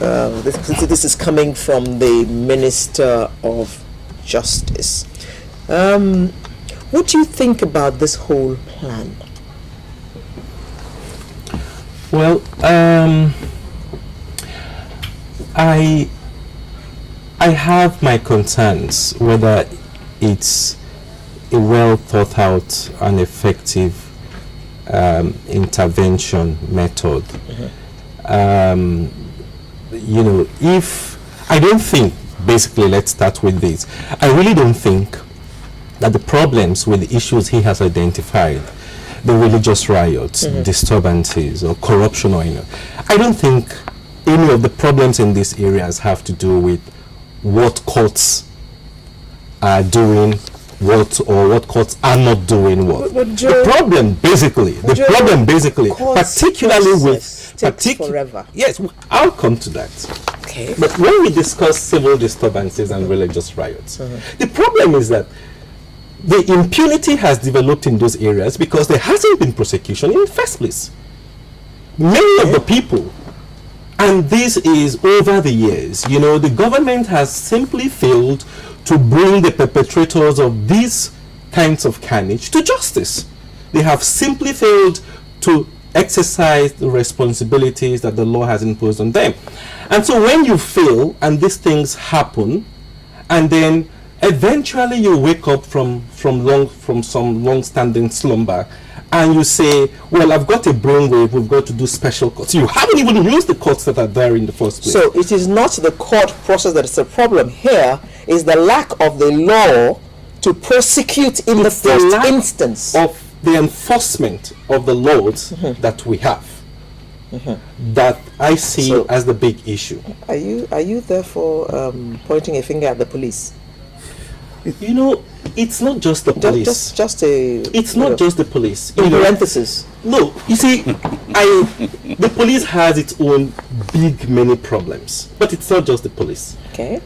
this is coming from the Minister of Justice. What do you think about this whole plan? Well, I have my concerns whether it's a well thought out and effective intervention method. If I don't think, basically, let's start with this. I really don't think that the problems with the issues he has identified, the religious riots, disturbances, or corruption, or I don't think any of the problems in these areas have to do with what courts are doing what courts are not doing what. The problem basically, particularly with forever. Yes, I'll come to that. Okay. But when we discuss civil disturbances and religious riots, the problem is that the impunity has developed in those areas because there hasn't been prosecution in the first place. Many of the people, and this is over the years, the government has simply failed to bring the perpetrators of these kinds of carnage to justice. They have simply failed to exercise the responsibilities that the law has imposed on them. And so when you fail and these things happen, and then eventually you wake up from some long-standing slumber, and you say, well, I've got a brainwave, we've got to do special courts. You haven't even used the courts that are there in the first place. So it is not the court process that is the problem. Here is the lack of the law to prosecute in the first instance. Of the enforcement of the laws that we have. That I see as the big issue. Are you therefore pointing a finger at the police? It's not just the police. It's not just the police. In parentheses. No, you see, the police has its own many problems, but it's not just the police. Okay.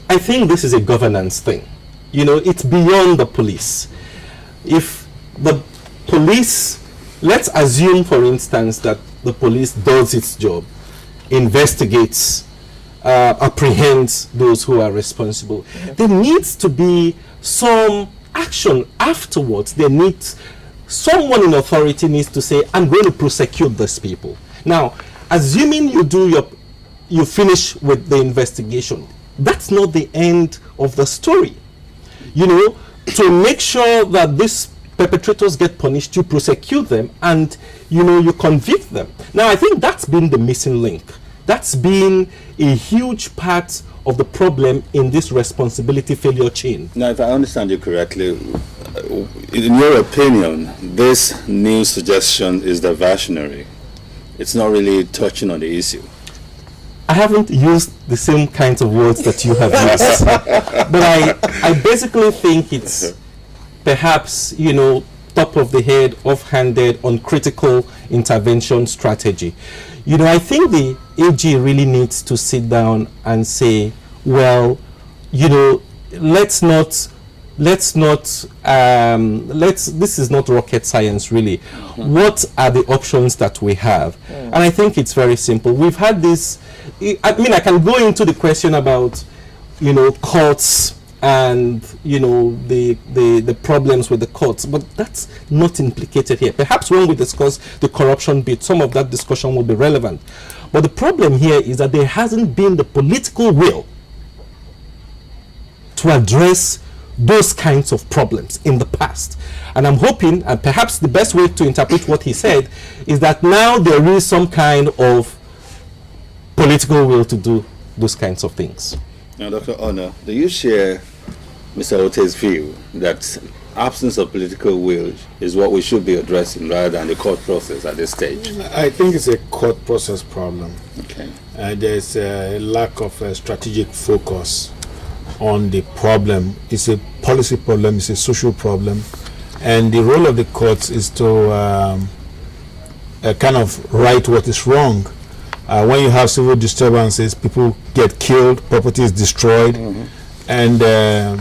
I think this is a governance thing. It's beyond the police. If the police, let's assume, for instance, that the police does its job, investigates, apprehends those who are responsible. There needs to be some action afterwards. Someone in authority needs to say, I'm going to prosecute these people. Now, assuming you finish with the investigation, that's not the end of the story. To make sure that these perpetrators get punished, you prosecute them, and you convict them. Now, I think that's been the missing link. That's been a huge part of the problem in this responsibility failure chain. Now, if I understand you correctly, in your opinion, this new suggestion is diversionary. It's not really touching on the issue. I haven't used the same kinds of words that you have used. But I basically think it's perhaps, top of the head, offhanded, uncritical intervention strategy. I think the AG really needs to sit down and say, well, this is not rocket science, really. What are the options that we have? And I think it's very simple. We've had this, I can go into the question about, courts and, the problems with the courts, but that's not implicated here. Perhaps when we discuss the corruption bit, some of that discussion will be relevant. But the problem here is that there hasn't been the political will to address those kinds of problems in the past. And I'm hoping, and perhaps the best way to interpret what he said, is that now there is some kind of political will to do those kinds of things. Now, Dr. Honor, do you share Mr. Ote's view that absence of political will is what we should be addressing rather than the court process at this stage? I think it's a court process problem. Okay. There's a lack of strategic focus on the problem. It's a policy problem, it's a social problem, and the role of the courts is to kind of right what is wrong. When you have civil disturbances, people get killed, property is destroyed, and the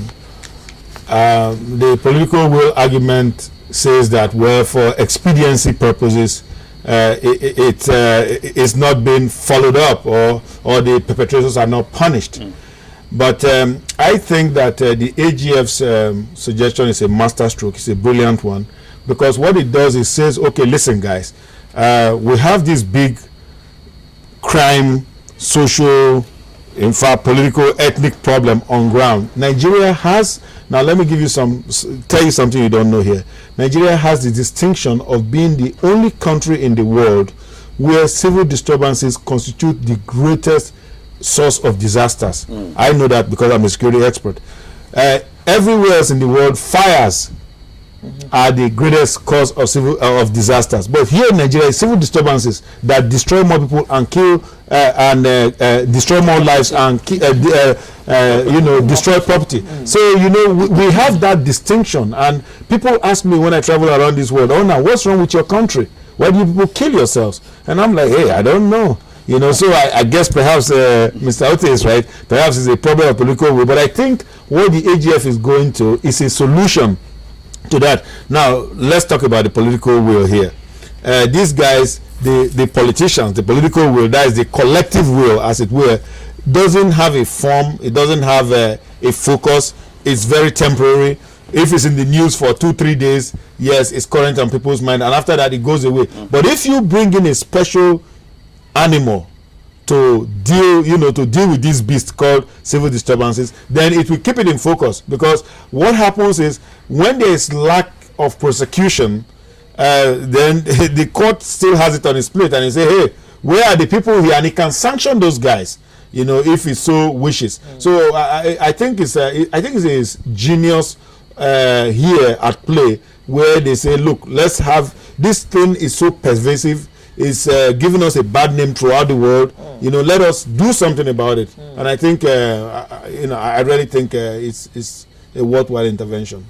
political will argument says that, well, for expediency purposes, it's not been followed up, or the perpetrators are not punished. But I think that the AGF's suggestion is a masterstroke. It's a brilliant one, because what it does is says, okay, listen, guys, we have this big crime, social, in fact, political, ethnic problem on ground. Nigeria has, now let me give you tell you something you don't know here. Nigeria has the distinction of being the only country in the world where civil disturbances constitute the greatest source of disasters. I know that because I'm a security expert. Everywhere else in the world, fires are the greatest cause of disasters. But here in Nigeria, civil disturbances that destroy more people and kill and destroy more lives and destroy property. So we have that distinction, and people ask me when I travel around this world, oh, now what's wrong with your country? Why do you people kill yourselves? And I'm like, hey, I don't know. So I guess perhaps Mr. Ote is right. Perhaps it's a problem of political will. But I think what the AGF is going to is a solution to that. Now, let's talk about the political will here. These guys, the politicians, the political will, that is the collective will, as it were, doesn't have a form. It doesn't have a focus. It's very temporary. If it's in the news for 2-3 days, yes, it's current on people's mind, and after that, it goes away. But if you bring in a special animal to deal with this beast called civil disturbances, then it will keep it in focus. Because what happens is, when there is lack of prosecution, then the court still has it on its plate, and you say, hey, where are the people here? And it can sanction those guys, if it so wishes. So I think it's a genius here at play, where they say, look, let's have this thing is so pervasive, is giving us a bad name throughout the world. Let us do something about it. And I think I really think it's a worthwhile intervention.